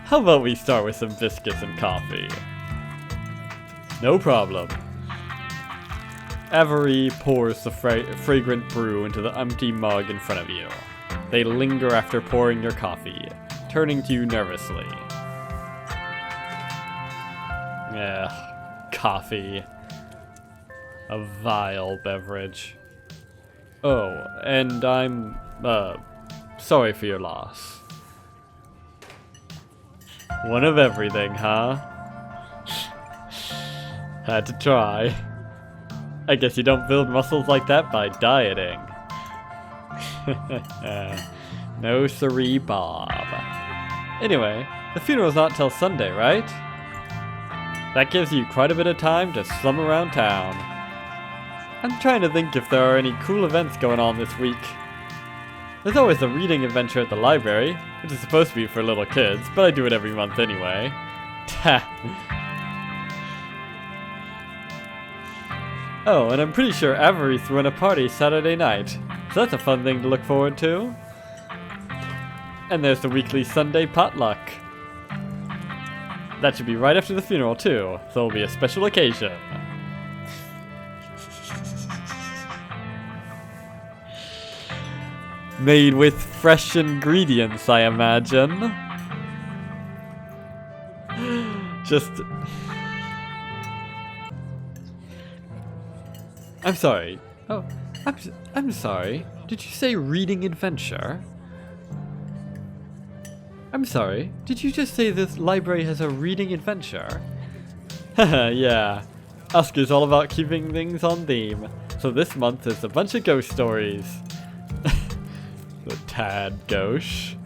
How about we start with some biscuits and coffee? No problem. Avery pours the fragrant brew into the empty mug in front of you. They linger after pouring your coffee, turning to you nervously. Coffee. A vile beverage. Oh, and I'm, sorry for your loss. One of everything, huh? Had to try. I guess you don't build muscles like that by dieting. No siree, Bob. Anyway, the funeral's not till Sunday, right? That gives you quite a bit of time to slum around town. I'm trying to think if there are any cool events going on this week. There's always a reading adventure at the library, which is supposed to be for little kids, but I do it every month anyway. Oh, and I'm pretty sure Avery threw in a party Saturday night, so that's a fun thing to look forward to. And there's the weekly Sunday potluck. That should be right after the funeral too, so it'll be a special occasion. Made with fresh ingredients, I imagine. Just... I'm sorry. Oh, I'm sorry. Did you say reading adventure? I'm sorry. Did you just say this library has a reading adventure? Haha, yeah. Oscar's all about keeping things on theme. So this month is a bunch of ghost stories. The tad gauche.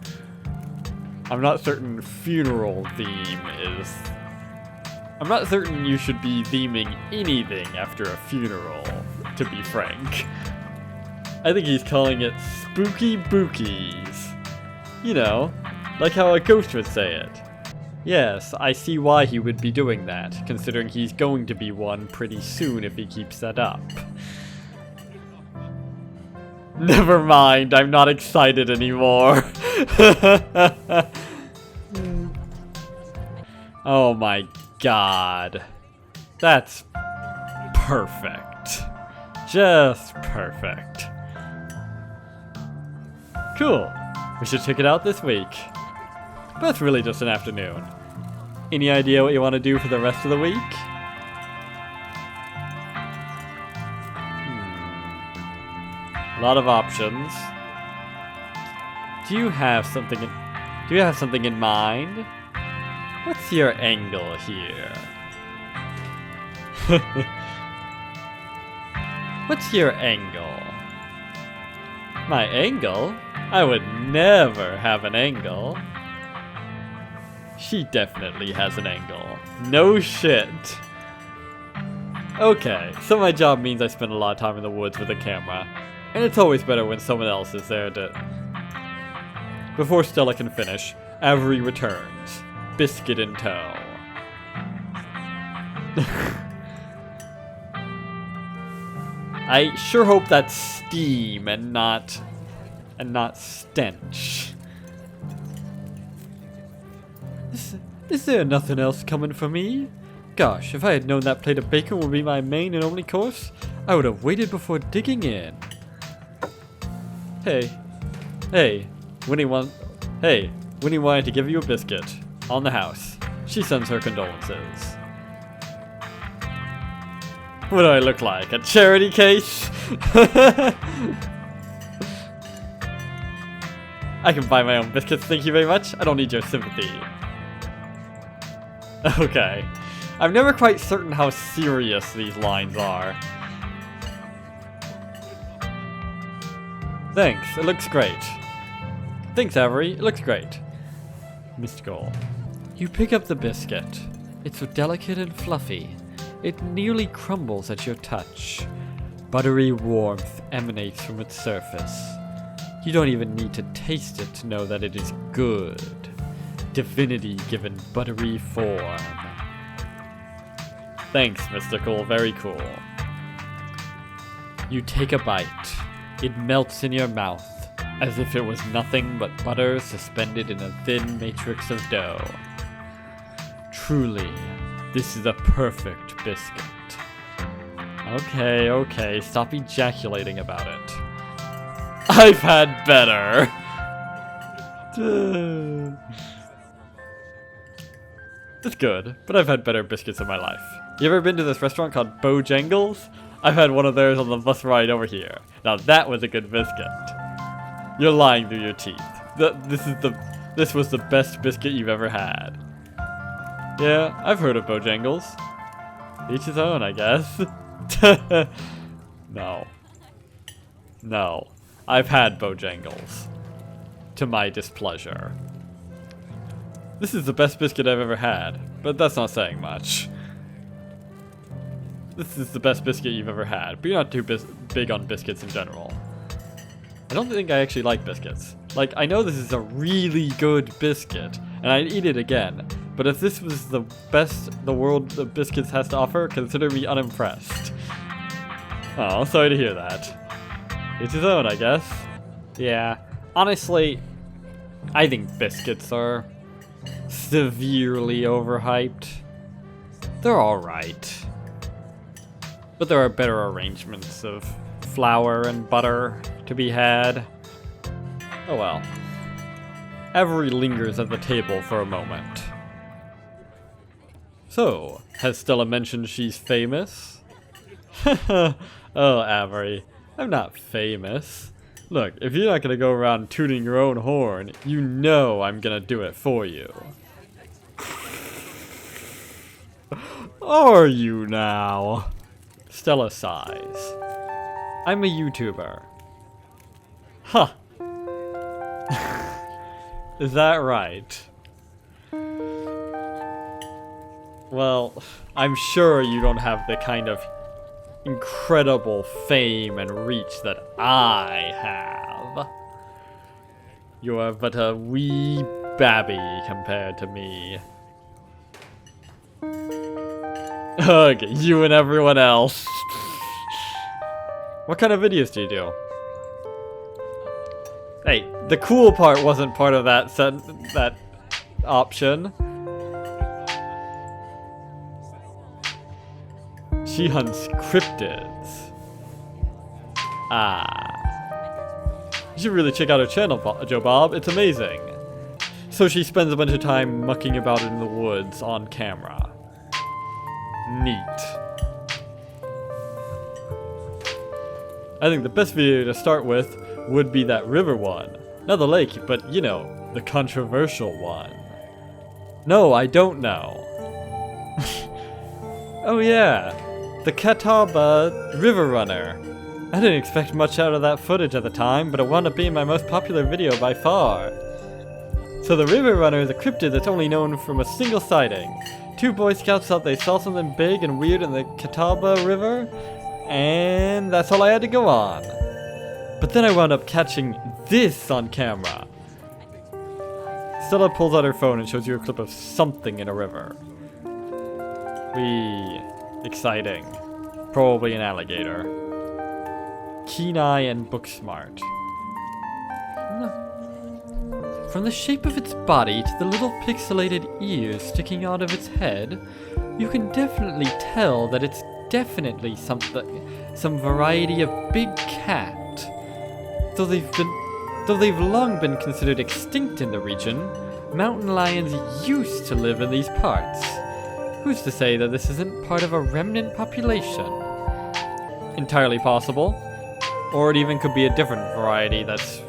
I'm not certain funeral theme is... I'm not certain you should be theming anything after a funeral, to be frank. I think he's calling it spooky bookies. You know, like how a ghost would say it. Yes, I see why he would be doing that, considering he's going to be one pretty soon if he keeps that up. Never mind, I'm not excited anymore. Oh my god. That's perfect. Just perfect. Cool. We should check it out this week. But it's really just an afternoon. Any idea what you want to do for the rest of the week? A lot of options. Do you have something in mind? What's your angle here? What's your angle? My angle? I would never have an angle. She definitely has an angle. No shit. Okay, so my job means I spend a lot of time in the woods with a camera. And it's always better when someone else is there to... Before Stella can finish, Avery returns, biscuit in tow. I sure hope that's steam and not stench. Is there nothing else coming for me? Gosh, if I had known that plate of bacon would be my main and only course, I would have waited before digging in. Hey, Winnie wanted to give you a biscuit. On the house. She sends her condolences. What do I look like? A charity case? I can buy my own biscuits, thank you very much. I don't need your sympathy. Okay. I'm never quite certain how serious these lines are. Thanks, it looks great. Thanks, Avery, it looks great. Mystical. You pick up the biscuit. It's so delicate and fluffy. It nearly crumbles at your touch. Buttery warmth emanates from its surface. You don't even need to taste it to know that it is good. Divinity given buttery form. Thanks, Mystical. Very cool. You take a bite. It melts in your mouth, as if it was nothing but butter suspended in a thin matrix of dough. Truly, this is a perfect biscuit. Okay, stop ejaculating about it. I've had better! It's good, but I've had better biscuits in my life. You ever been to this restaurant called Bojangles? I've had one of theirs on the bus ride over here. Now that was a good biscuit. You're lying through your teeth. This was the best biscuit you've ever had. Yeah, I've heard of Bojangles. Each his own, I guess. No. I've had Bojangles. To my displeasure. This is the best biscuit I've ever had, but that's not saying much. This is the best biscuit you've ever had, but you're not too big on biscuits in general. I don't think I actually like biscuits. Like, I know this is a really good biscuit, and I'd eat it again, but if this was the best the world of biscuits has to offer, consider me unimpressed. Oh, sorry to hear that. It's his own, I guess. Yeah, honestly, I think biscuits are severely overhyped. They're alright. But there are better arrangements of flour and butter to be had. Oh well. Avery lingers at the table for a moment. So, has Stella mentioned she's famous? Oh, Avery, I'm not famous. Look, if you're not gonna go around tooting your own horn, you know I'm gonna do it for you. Are you now? Stella sighs. I'm a YouTuber. Huh. Is that right? Well, I'm sure you don't have the kind of incredible fame and reach that I have. You are but a wee babby compared to me. Ugh, you and everyone else. What kind of videos do you do? Hey, the cool part wasn't part of that option. She hunts cryptids. Ah. You should really check out her channel, Joe Bob. It's amazing. So she spends a bunch of time mucking about in the woods on camera. Neat. I think the best video to start with would be that river one. Not the lake, but you know, the controversial one. No, I don't know. Oh yeah, the Catawba River Runner. I didn't expect much out of that footage at the time, but it wound up being my most popular video by far. So the River Runner is a cryptid that's only known from a single sighting. 2 Boy Scouts thought they saw something big and weird in the Catawba River, and that's all I had to go on. But then I wound up catching this on camera. Stella pulls out her phone and shows you a clip of something in a river. Exciting. Probably an alligator. keen eye and book smart. No. From the shape of its body to the little pixelated ears sticking out of its head, you can definitely tell that it's definitely some variety of big cat. Though they've long been considered extinct in the region, mountain lions used to live in these parts. Who's to say that this isn't part of a remnant population? Entirely possible. Or it even could be a different variety that's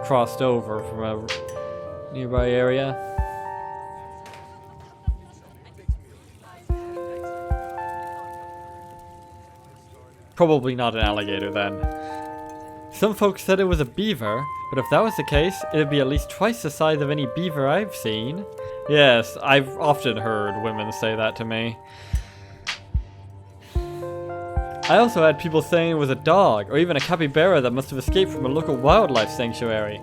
crossed over from a nearby area. Probably not an alligator then. Some folks said it was a beaver, but if that was the case, it'd be at least twice the size of any beaver I've seen. Yes, I've often heard women say that to me. I also had people saying it was a dog, or even a capybara that must have escaped from a local wildlife sanctuary.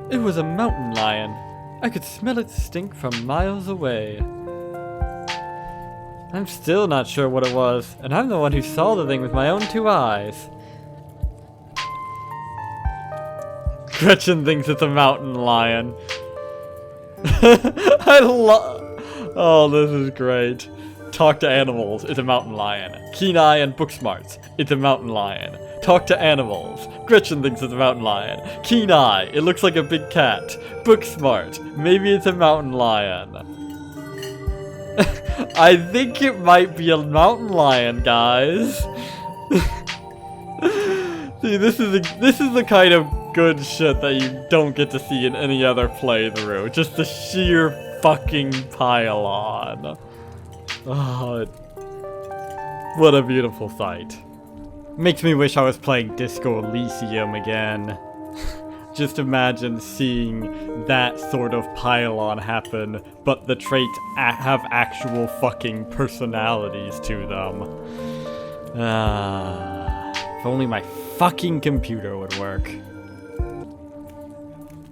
It was a mountain lion. I could smell its stink from miles away. I'm still not sure what it was, and I'm the one who saw the thing with my own 2 eyes. Gretchen thinks it's a mountain lion. Oh, this is great. Talk to animals, it's a mountain lion. Keen eye and book smarts, it's a mountain lion. Talk to animals. Gretchen thinks it's a mountain lion. Keen eye, it looks like a big cat. Book smart, maybe it's a mountain lion. I think it might be a mountain lion, guys. See, this is the kind of good shit that you don't get to see in any other playthrough. Just the sheer fucking pile-on. Oh, what a beautiful sight. Makes me wish I was playing Disco Elysium again. Just imagine seeing that sort of pile-on happen, but the traits have actual fucking personalities to them. If only my fucking computer would work.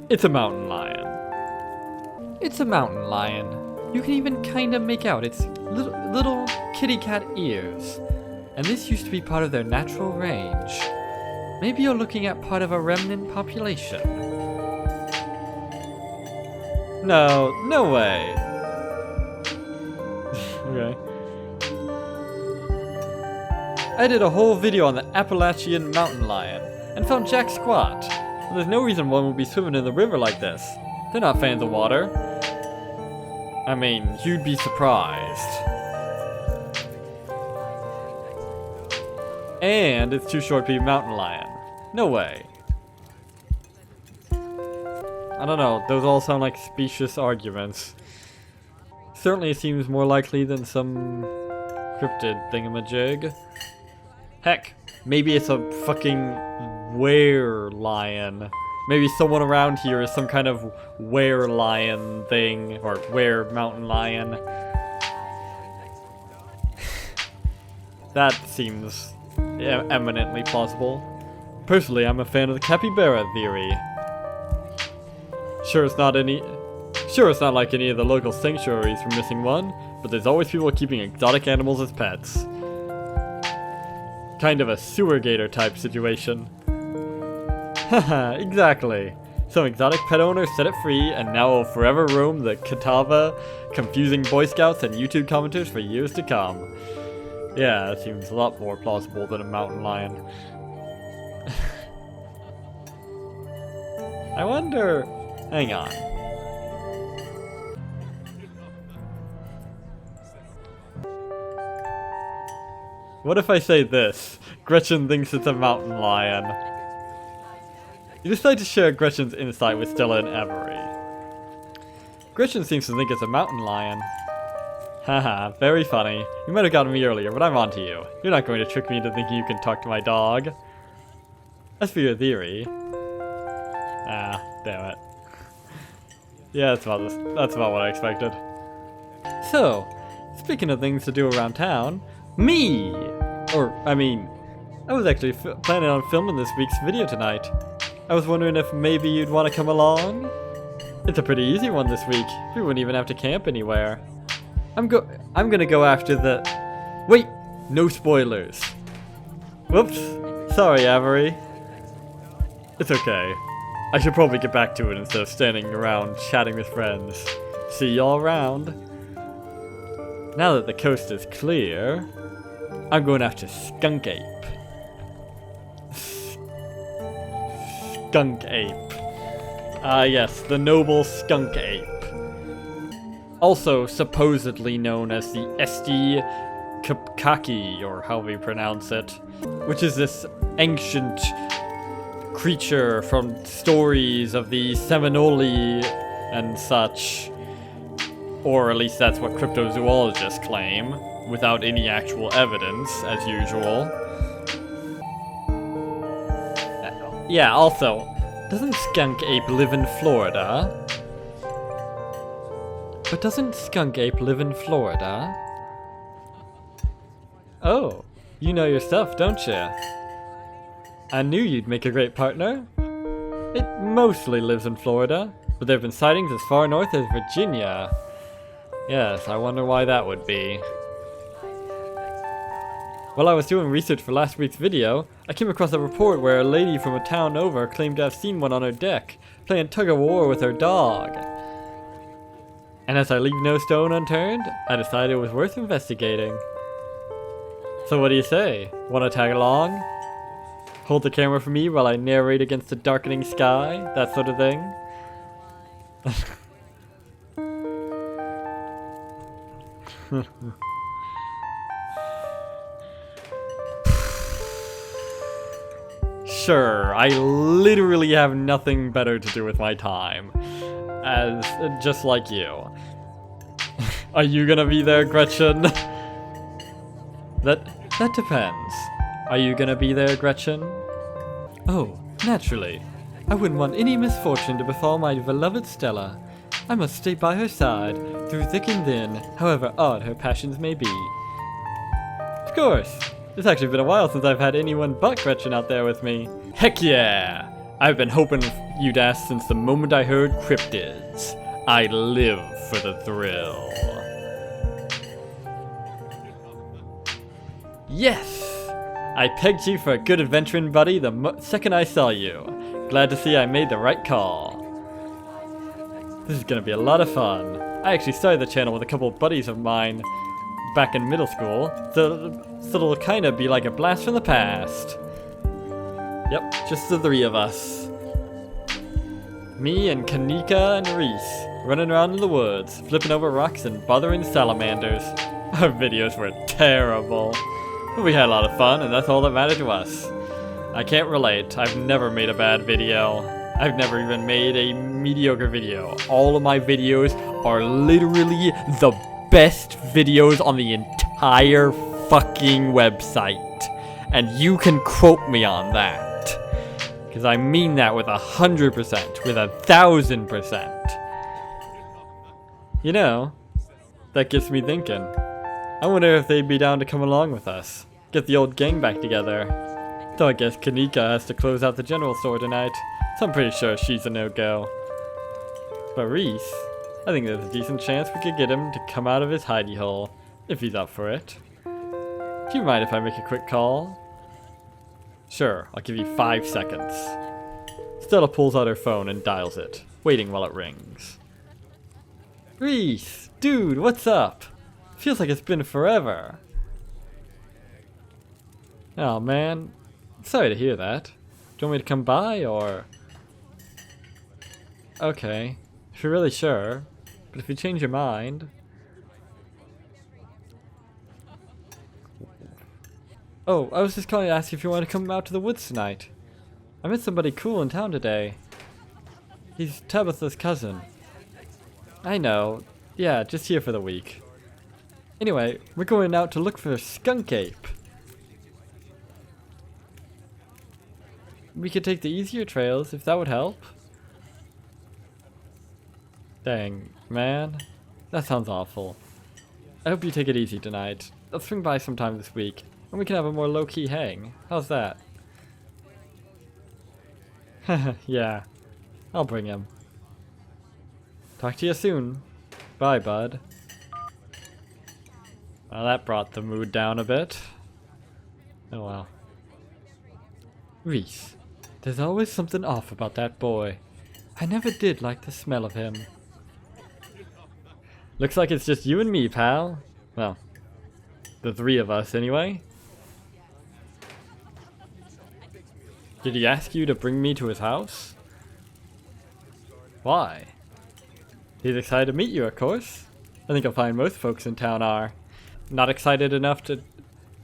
It's a mountain lion. It's a mountain lion. You can even kinda make out its little kitty cat ears. And this used to be part of their natural range. Maybe you're looking at part of a remnant population. No way. Okay. I did a whole video on the Appalachian mountain lion and found jack squat. There's no reason one would be swimming in the river like this. They're not fans of water. I mean, you'd be surprised. And it's too short to be a mountain lion. No way. I don't know, those all sound like specious arguments. Certainly it seems more likely than some cryptid thingamajig. Heck, maybe it's a fucking were lion. Maybe someone around here is some kind of were lion thing, or were mountain lion. That seems eminently plausible. Personally, I'm a fan of the capybara theory. Sure, it's not like any of the local sanctuaries were missing one, but there's always people keeping exotic animals as pets. Kind of a sewer gator type situation. Haha, exactly. Some exotic pet owners set it free and now will forever roam the Catawba, confusing Boy Scouts and YouTube commenters for years to come. Yeah, that seems a lot more plausible than a mountain lion. I wonder... Hang on. What if I say this? Gretchen thinks it's a mountain lion. You decide to share Gretchen's insight with Stella and Avery. Gretchen seems to think it's a mountain lion. Haha, very funny. You might have gotten me earlier, but I'm on to you. You're not going to trick me into thinking you can talk to my dog. As for your theory... Ah, damn it. Yeah, that's about what I expected. So, speaking of things to do around town, me! I was actually planning on filming this week's video tonight. I was wondering if maybe you'd want to come along? It's a pretty easy one this week. We wouldn't even have to camp anywhere. I'm gonna go after the... Wait! No spoilers. Whoops. Sorry, Avery. It's okay. I should probably get back to it instead of standing around chatting with friends. See y'all around. Now that the coast is clear, I'm going after Skunk Ape. Skunk Ape. Ah yes, the noble Skunk Ape. Also supposedly known as the Esti Kapkaki, or however you pronounce it, which is this ancient creature from stories of the Seminole and such. Or at least that's what cryptozoologists claim, without any actual evidence, as usual. Yeah, also, doesn't Skunk Ape live in Florida? But doesn't Skunk Ape live in Florida? Oh, you know your stuff, don't you? I knew you'd make a great partner. It mostly lives in Florida, but there have been sightings as far north as Virginia. Yes, I wonder why that would be. While I was doing research for last week's video, I came across a report where a lady from a town over claimed to have seen one on her deck, playing tug-of-war with her dog. And as I leave no stone unturned, I decided it was worth investigating. So what do you say? Wanna tag along? Hold the camera for me while I narrate against the darkening sky, that sort of thing? Sure, I literally have nothing better to do with my time. As just like you. Are you gonna be there, Gretchen? That depends. Are you gonna be there, Gretchen? Oh, naturally. I wouldn't want any misfortune to befall my beloved Stella. I must stay by her side, through thick and thin, however odd her passions may be. Of course. It's actually been a while since I've had anyone but Gretchen out there with me. Heck yeah! I've been hoping you'd ask since the moment I heard cryptids. I live for the thrill. Yes! I pegged you for a good adventuring buddy the second I saw you. Glad to see I made the right call. This is gonna be a lot of fun. I actually started the channel with a couple of buddies of mine back in middle school, so it'll kinda be like a blast from the past. Yep, just the three of us. Me and Kanika and Reese, running around in the woods, flipping over rocks and bothering salamanders. Our videos were terrible. But we had a lot of fun, and that's all that mattered to us. I can't relate. I've never made a bad video. I've never even made a mediocre video. All of my videos are literally the best videos on the entire fucking website. And you can quote me on that. Because I mean that with 100%, with 1000%. You know, that gets me thinking. I wonder if they'd be down to come along with us. Get the old gang back together. Though I guess Kanika has to close out the general store tonight, so I'm pretty sure she's a no-go. But Reese, I think there's a decent chance we could get him to come out of his hidey hole, if he's up for it. Do you mind if I make a quick call? Sure, I'll give you 5 seconds. Stella pulls out her phone and dials it, waiting while it rings. Reese, dude, what's up? Feels like it's been forever. Oh man, sorry to hear that. Do you want me to come by, or? Okay, if you're really sure, but if you change your mind. Oh, I was just calling to ask if you want to come out to the woods tonight. I met somebody cool in town today. He's Tabitha's cousin. I know, yeah, just here for the week. Anyway, we're going out to look for a skunk ape. We could take the easier trails if that would help. Dang, man. That sounds awful. I hope you take it easy tonight. I'll swing by sometime this week, and we can have a more low-key hang. How's that? Yeah, I'll bring him. Talk to you soon. Bye, bud. Well, that brought the mood down a bit. Oh well. Reese, there's always something off about that boy. I never did like the smell of him. Looks like it's just you and me, pal. Well, the three of us anyway. Did he ask you to bring me to his house? Why? He's excited to meet you, of course. I think I'll find most folks in town are. Not excited enough to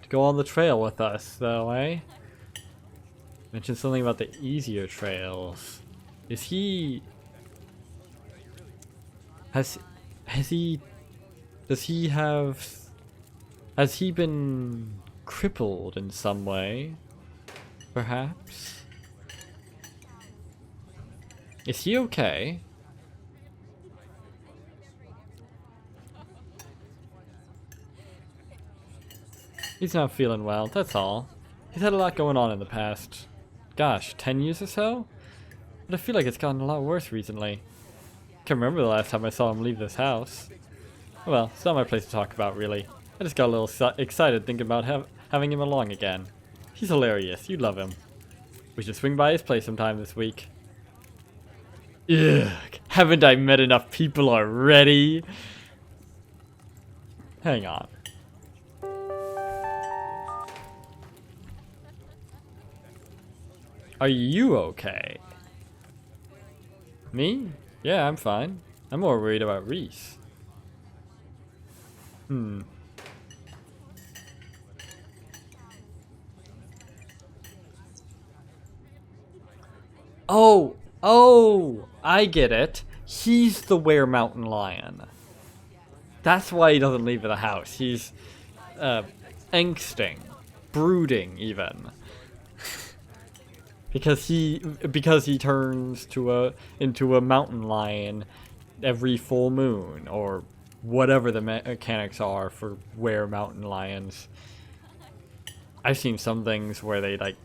go on the trail with us, though, eh? Mentioned something about the easier trails. Is he... Has he... Does he have... Has he been crippled in some way? Perhaps? Is he okay? He's not feeling well, that's all. He's had a lot going on in the past, gosh, 10 years or so? But I feel like it's gotten a lot worse recently. Can't remember the last time I saw him leave this house. Well, it's not my place to talk about, really. I just got a little excited thinking about having him along again. He's hilarious, you'd love him. We should swing by his place sometime this week. Ugh, haven't I met enough people already? Hang on. Are you okay? Me? Yeah, I'm fine. I'm more worried about Reese. Oh, I get it. He's the Were Mountain Lion. That's why he doesn't leave the house. He's angsting, brooding even. because he turns into a mountain lion every full moon, or whatever the mechanics are for Were Mountain Lions. I've seen some things where they like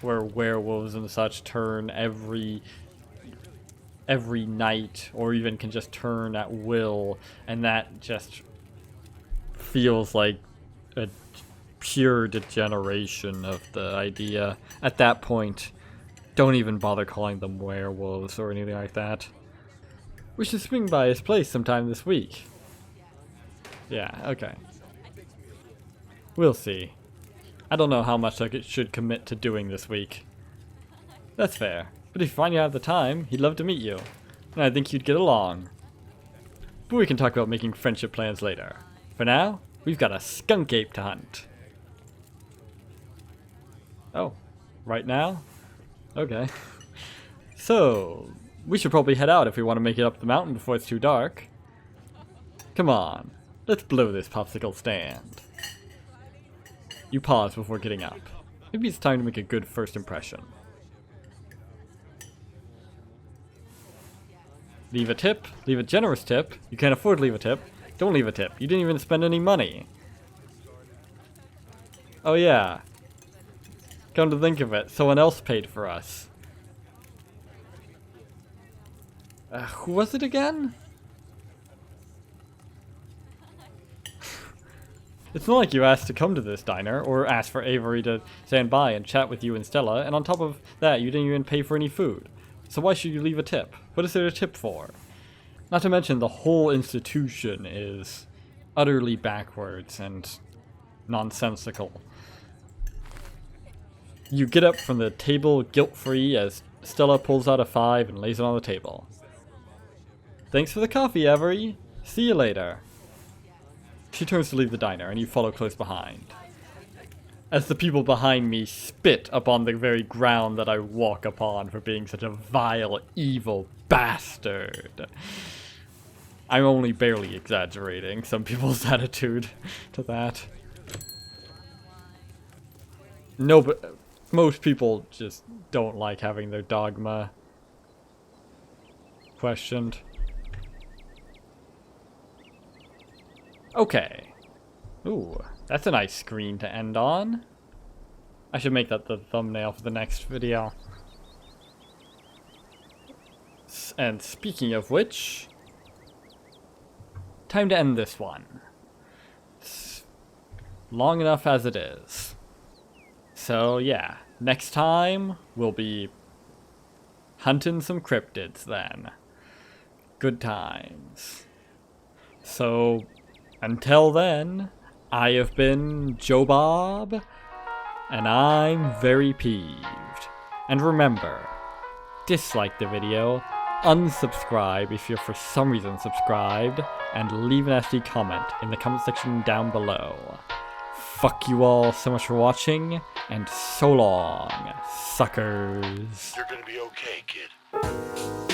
where werewolves and such turn every night, or even can just turn at will, and that just feels like a pure degeneration of the idea. At that point, don't even bother calling them werewolves or anything like that. We should swing by his place sometime this week. Yeah, okay. We'll see. I don't know how much I should commit to doing this week. That's fair. But if you find you have the time, he'd love to meet you. And I think you'd get along. But we can talk about making friendship plans later. For now, we've got a skunk ape to hunt. Oh, right now? Okay. So, we should probably head out if we want to make it up the mountain before it's too dark. Come on, let's blow this popsicle stand. You pause before getting up. Maybe it's time to make a good first impression. Leave a tip. Leave a generous tip. You can't afford to leave a tip. Don't leave a tip. You didn't even spend any money. Oh yeah. Come to think of it, someone else paid for us. Who was it again? It's not like you asked to come to this diner, or asked for Avery to stand by and chat with you and Stella, and on top of that, you didn't even pay for any food. So why should you leave a tip? What is there a tip for? Not to mention the whole institution is utterly backwards and nonsensical. You get up from the table guilt-free as Stella pulls out a 5 and lays it on the table. Thanks for the coffee, Avery. See you later. She turns to leave the diner, and you follow close behind. As the people behind me spit upon the very ground that I walk upon for being such a vile, evil bastard. I'm only barely exaggerating some people's attitude to that. No, but most people just don't like having their dogma questioned. Okay. Ooh, that's a nice screen to end on. I should make that the thumbnail for the next video. And speaking of which, time to end this one. It's long enough as it is. So yeah, next time we'll be hunting some cryptids then. Good times. So until then, I have been Joe Bob, and I'm very peeved. And remember, dislike the video, unsubscribe if you're for some reason subscribed, and leave a nasty comment in the comment section down below. Fuck you all so much for watching, and so long, suckers. You're gonna be okay, kid.